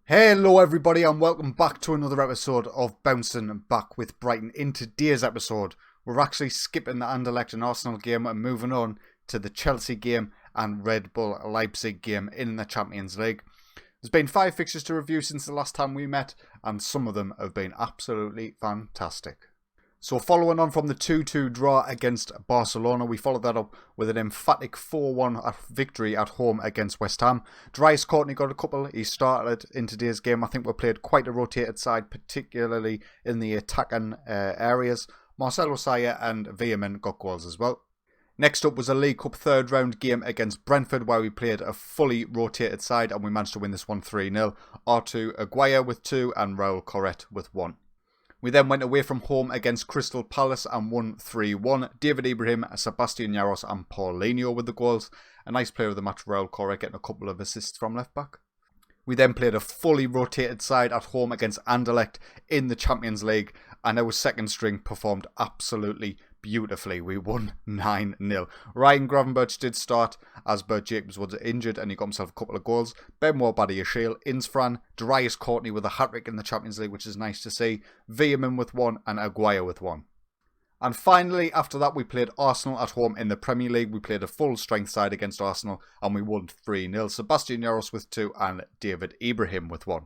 Hello everybody and welcome back to another episode of Bouncing Back with Brighton. In today's episode, we're actually skipping the Anderlecht and Arsenal game and moving on to the Chelsea game and Red Bull Leipzig game in the Champions League. There's been 5 fixtures to review since the last time we met, and some of them have been absolutely fantastic. So following on from the 2-2 draw against Barcelona, we followed that up with an emphatic 4-1 victory at home against West Ham. Dries Courtney got a couple. He started in today's game. I think we played quite a rotated side, particularly in the attacking areas. Marcelo Sayer and Veerman got goals as well. Next up was a League Cup third round game against Brentford, where we played a fully rotated side and we managed to win this one 3-0. Artur Aguirre with 2 and Raul Corret with 1. We then went away from home against Crystal Palace and won 3-1. David Ibrahim, Sebastian Jaros and Paulinho with the goals. A nice player of the match, Raul Corret, getting a couple of assists from left back. We then played a fully rotated side at home against Anderlecht in the Champions League, and our second string performed absolutely beautifully. We won 9-0. Ryan Gravenberch did start as Bert Jacobs was injured and he got himself a couple of goals. Benoit Badiashile, Insfran, Dries Courtney with a hat-trick in the Champions League, which is nice to see. Veerman with 1 and Aguirre with 1. And finally, after that, we played Arsenal at home in the Premier League. We played a full-strength side against Arsenal and we won 3-0. Sebastian Jaros with 2 and David Ibrahim with 1.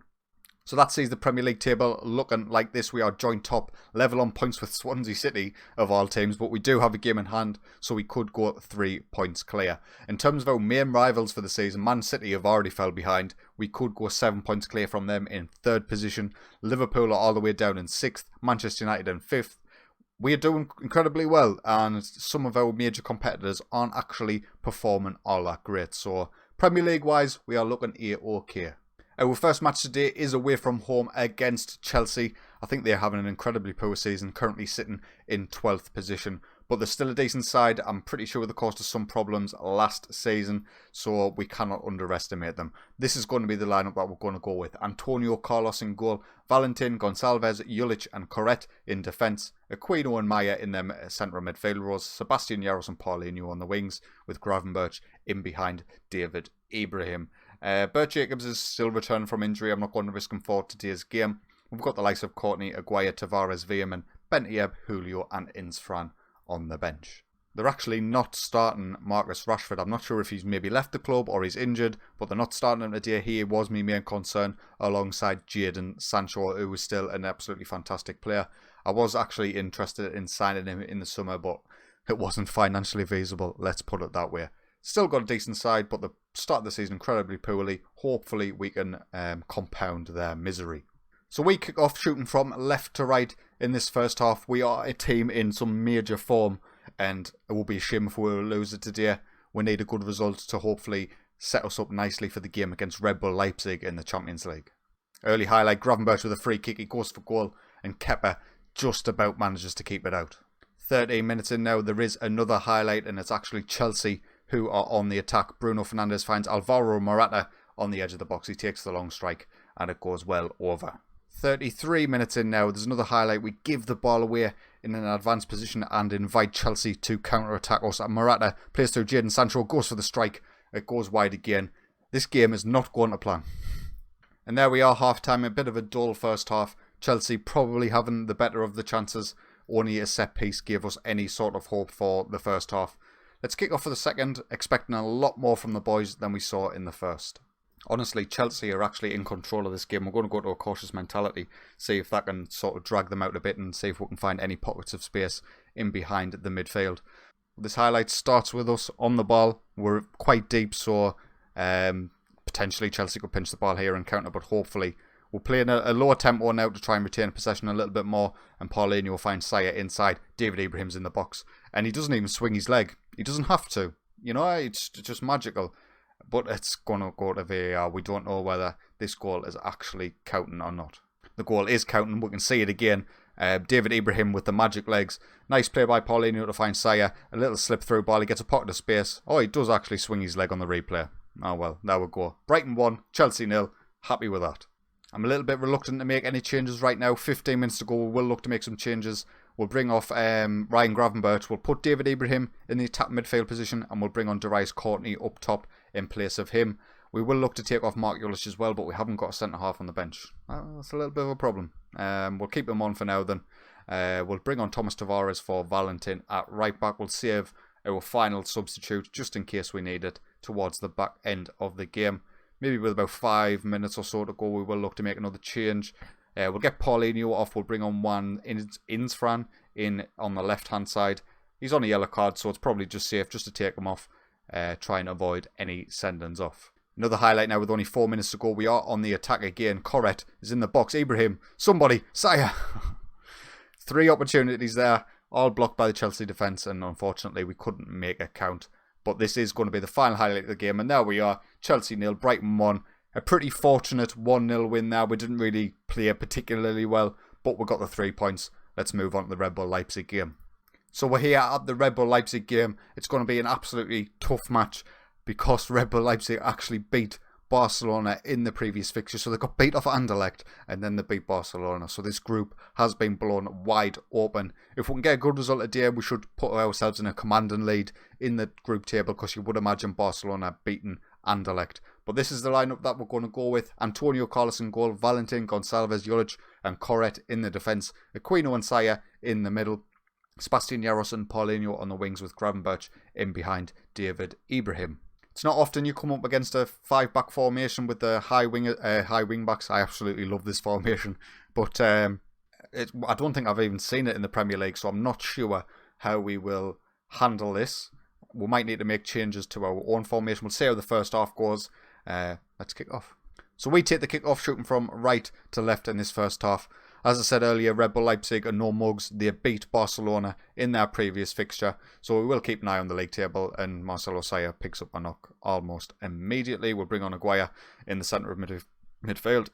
So that sees the Premier League table looking like this. We are joint top, level on points with Swansea City of all teams, but we do have a game in hand, so we could go 3 points clear. In terms of our main rivals for the season, Man City have already fell behind. We could go 7 points clear from them in 3rd position. Liverpool are all the way down in 6th. Manchester United in 5th. We are doing incredibly well, and some of our major competitors aren't actually performing all that great. So Premier League wise, we are looking A-OK. Our first match today is away from home against Chelsea. I think they're having an incredibly poor season, currently sitting in 12th position. But they're still a decent side. I'm pretty sure they caused us some problems last season, so we cannot underestimate them. This is going to be the lineup that we're going to go with. Antonio Carlos in goal, Valentin, Gonçalves, Julic and Corret in defence, Aquino and Maya in their central midfield rows, Sebastian Jaros and Paulinho on the wings, with Gravenberch in behind David Ibrahim. Bert Jacobs is still returning from injury. I'm not going to risk him for today's game. We've got the likes of Courtney, Aguirre, Tavares, Veerman, Bentieb, Julio and Insfran on the bench. They're actually not starting Marcus Rashford. I'm not sure if he's maybe left the club or he's injured, but they're not starting him today. He was my main concern alongside Jadon Sancho, who is still an absolutely fantastic player. I was actually interested in signing him in the summer, but it wasn't financially feasible, let's put it that way. Still got a decent side, but the start of the season incredibly poorly. Hopefully we can compound their misery. So we kick off shooting from left to right in this first half. We are a team in some major form, and it will be a shame if we lose it today. We need a good result to hopefully set us up nicely for the game against Red Bull Leipzig in the Champions League. Early highlight, Gravenberch with a free kick. He goes for goal, and Kepa just about manages to keep it out. 13 minutes in now, there is another highlight, and it's actually Chelsea who are on the attack. Bruno Fernandes finds Alvaro Morata on the edge of the box. He takes the long strike and it goes well over. 33 minutes in now, there's another highlight. We give the ball away in an advanced position and invite Chelsea to counter-attack us. Morata plays through Jadon Sancho, goes for the strike. It goes wide again. This game is not going to plan. And there we are, half-time. A bit of a dull first half. Chelsea probably having the better of the chances. Only a set piece gave us any sort of hope for the first half. Let's kick off for the second, expecting a lot more from the boys than we saw in the first. Honestly, Chelsea are actually in control of this game. We're going to go to a cautious mentality, see if that can sort of drag them out a bit and see if we can find any pockets of space in behind the midfield. This highlight starts with us on the ball. We're quite deep, so potentially Chelsea could pinch the ball here and counter, but hopefully we'll play in a lower tempo now to try and retain possession a little bit more, and Paulinho will find Sayer inside. David Ibrahim's in the box, and he doesn't even swing his leg. He doesn't have to. You know, it's just magical. But it's going to go to VAR. We don't know whether this goal is actually counting or not. The goal is counting. We can see it again. David Ibrahim with the magic legs. Nice play by Paulinho to find Sayer. A little slip through ball. He gets a pocket of space. Oh, he does actually swing his leg on the replay. Oh well, there we go. Brighton 1, Chelsea 0. Happy with that. I'm a little bit reluctant to make any changes right now. 15 minutes to go. We will look to make some changes. We'll bring off Ryan Gravenberch. We'll put David Ibrahim in the attack midfield position, and we'll bring on Dries Courtney up top in place of him. We will look to take off Mark Yulich as well, but we haven't got a centre-half on the bench. That's a little bit of a problem. We'll keep him on for now then. We'll bring on Thomas Tavares for Valentin at right back. We'll save our final substitute just in case we need it towards the back end of the game. Maybe with about 5 minutes or so to go, we will look to make another change. We'll get Paulinho off. We'll bring on Juan Insfran in on the left-hand side. He's on a yellow card, so it's probably just safe just to take him off. Try and avoid any send-ins off. Another highlight now with only 4 minutes to go. We are on the attack again. Corret is in the box. Ibrahim, somebody, Saya. 3 opportunities there, all blocked by the Chelsea defence, and unfortunately we couldn't make a count. But this is going to be the final highlight of the game, and there we are. Chelsea 0, Brighton 1. A pretty fortunate 1-0 win there. We didn't really play particularly well, but we got the 3 points. Let's move on to the Red Bull Leipzig game. So we're here at the Red Bull Leipzig game. It's going to be an absolutely tough match because Red Bull Leipzig actually beat Barcelona in the previous fixture. So they got beat off Anderlecht and then they beat Barcelona. So this group has been blown wide open. If we can get a good result today, we should put ourselves in a commanding lead in the group table because you would imagine Barcelona beating Anderlecht. But this is the lineup that we're going to go with. Antonio Carlos in goal, Valentin, Gonçalves, Yulich and Corret in the defence. Aquino and Saya in the middle. Sebastian Jaros and Paulinho on the wings with Gravenberch in behind David Ibrahim. It's not often you come up against a 5-back formation with the high wing backs. I absolutely love this formation, but I don't think I've even seen it in the Premier League, so I'm not sure how we will handle this. We might need to make changes to our own formation. We'll see how the first half goes. Let's kick off. So we take the kick-off shooting from right to left in this first half. As I said earlier, Red Bull Leipzig are no mugs. They beat Barcelona in their previous fixture. So we will keep an eye on the league table, and Marcelo Saya picks up a knock almost immediately. We'll bring on Aguirre in the centre of midfield.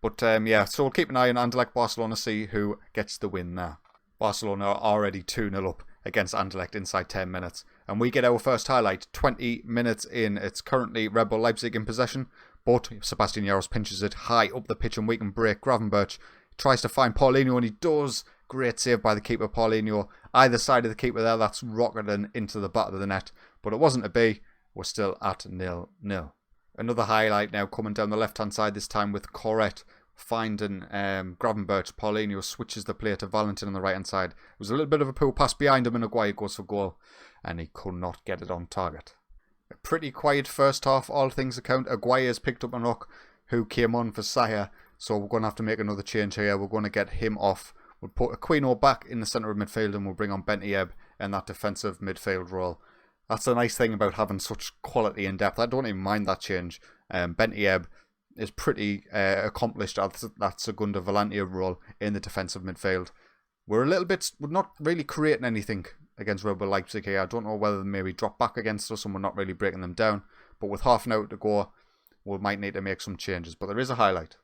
But so we'll keep an eye on Anderlecht Barcelona, see who gets the win there. Barcelona are already 2-0 up against Anderlecht inside 10 minutes. And we get our first highlight 20 minutes in. It's currently Red Bull Leipzig in possession, but Sebastian Jaros pinches it high up the pitch and we can break. Gravenberch tries to find Paulinho and he does. Great save by the keeper, Paulinho. Either side of the keeper there, that's rocketing into the back of the net. But it wasn't to be. We're still at 0-0. Another highlight now coming down the left-hand side, this time with Corret finding Gravenberch. Paulinho switches the play to Valentin on the right-hand side. It was a little bit of a poor pass behind him and Aguirre goes for goal. And he could not get it on target. A pretty quiet first half, all things account. Aguirre has picked up a knock who came on for Saya. So we're going to have to make another change here. We're going to get him off. We'll put Aquino back in the centre of midfield and we'll bring on Bentieb in that defensive midfield role. That's the nice thing about having such quality and depth. I don't even mind that change. Bentieb is pretty accomplished at that Segunda Volante role in the defensive midfield. We're not really creating anything against Red Bull Leipzig here. I don't know whether they maybe drop back against us and we're not really breaking them down. But with half an hour to go, we might need to make some changes. But there is a highlight.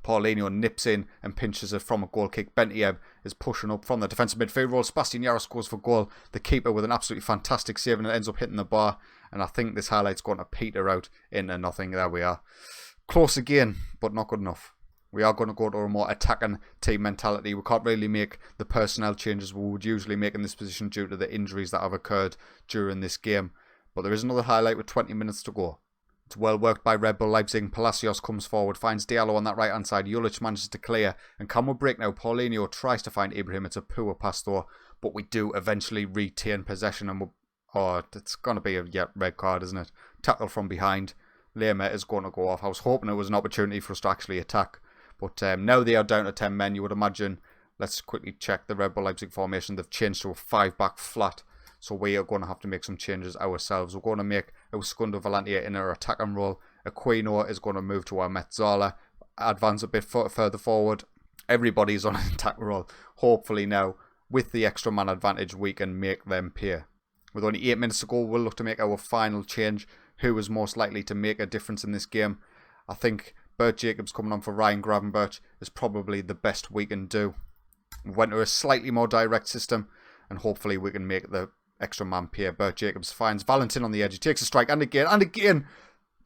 Paulinho nips in and pinches it from a goal kick. Bentieb is pushing up from the defensive midfield role. Sebastian Jaros goes for goal. The keeper with an absolutely fantastic save and it ends up hitting the bar. And I think this highlight's going to peter out into nothing. There we are. Close again, but not good enough. We are going to go to a more attacking team mentality. We can't really make the personnel changes we would usually make in this position due to the injuries that have occurred during this game. But there is another highlight with 20 minutes to go. It's well worked by Red Bull Leipzig. Palacios comes forward, finds Diallo on that right hand side. Yulich manages to clear and can we break now? Paulinho tries to find Ibrahim. It's a poor pass though, but we do eventually retain possession and it's going to be a red card, isn't it? Tackle from behind. Lema is going to go off. I was hoping it was an opportunity for us to actually attack, but now they are down to 10 men. You would imagine. Let's quickly check the Red Bull Leipzig formation. They've changed to a 5-back flat. So we are going to have to make some changes ourselves. We're going to make our Segundo Volante in our attacking role. Aquino is going to move to our Metzala. Advance a bit further forward. Everybody's on an attack role. Hopefully now, with the extra man advantage, we can make them pay. With only 8 minutes to go, we'll look to make our final change. Who is most likely to make a difference in this game? I think Bert Jacobs coming on for Ryan Gravenberch is probably the best we can do. We went to a slightly more direct system and hopefully we can make the extra man pay. Bert Jacobs finds Valentin on the edge. He takes a strike and again.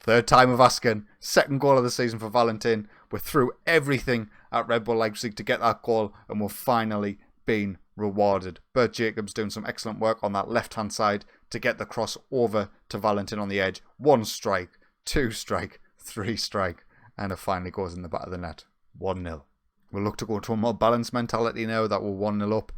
Third time of asking. Second goal of the season for Valentin. We're through everything at Red Bull Leipzig to get that goal and we're finally being rewarded. Bert Jacobs doing some excellent work on that left hand side to get the cross over to Valentin on the edge. One strike, 2 strike, 3 strike, and it finally goes in the back of the net. 1-0. We'll look to go to a more balanced mentality now that we're 1-0 up.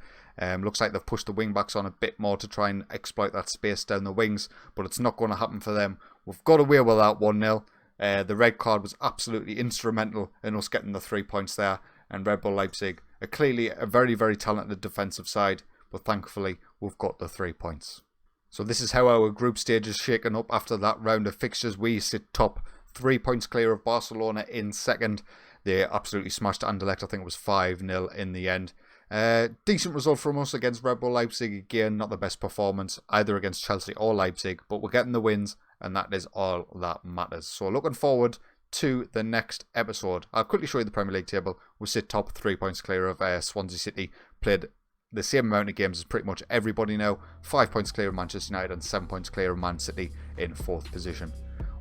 Looks like they've pushed the wing backs on a bit more to try and exploit that space down the wings, but it's not going to happen for them. We've got away with that 1-0. The red card was absolutely instrumental in us getting the 3 points there, and Red Bull Leipzig are clearly a very, very talented defensive side, but thankfully we've got the 3 points. So this is how our group stage is shaken up after that round of fixtures. We sit top, 3 points clear of Barcelona in second. They absolutely smashed Anderlecht. I think it was 5-0 in the end. Decent result from us against Red Bull Leipzig. Again, not the best performance either against Chelsea or Leipzig, but we're getting the wins, and that is all that matters. So looking forward to the next episode. I'll quickly show you the Premier League table. We sit top, 3 points clear of Swansea City. Played the same amount of games as pretty much everybody now. 5 points clear of Manchester United and 7 points clear of Man City in 4th position.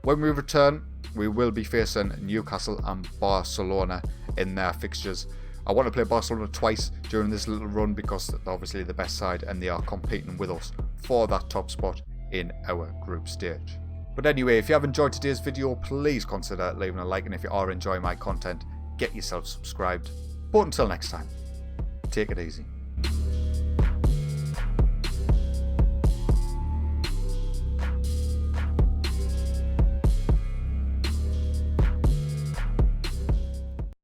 When we return, we will be facing Newcastle and Barcelona in their fixtures. I want to play Barcelona twice during this little run because they're obviously the best side and they are competing with us for that top spot in our group stage. But anyway, if you have enjoyed today's video, please consider leaving a like, and if you are enjoying my content, get yourself subscribed. But until next time, take it easy.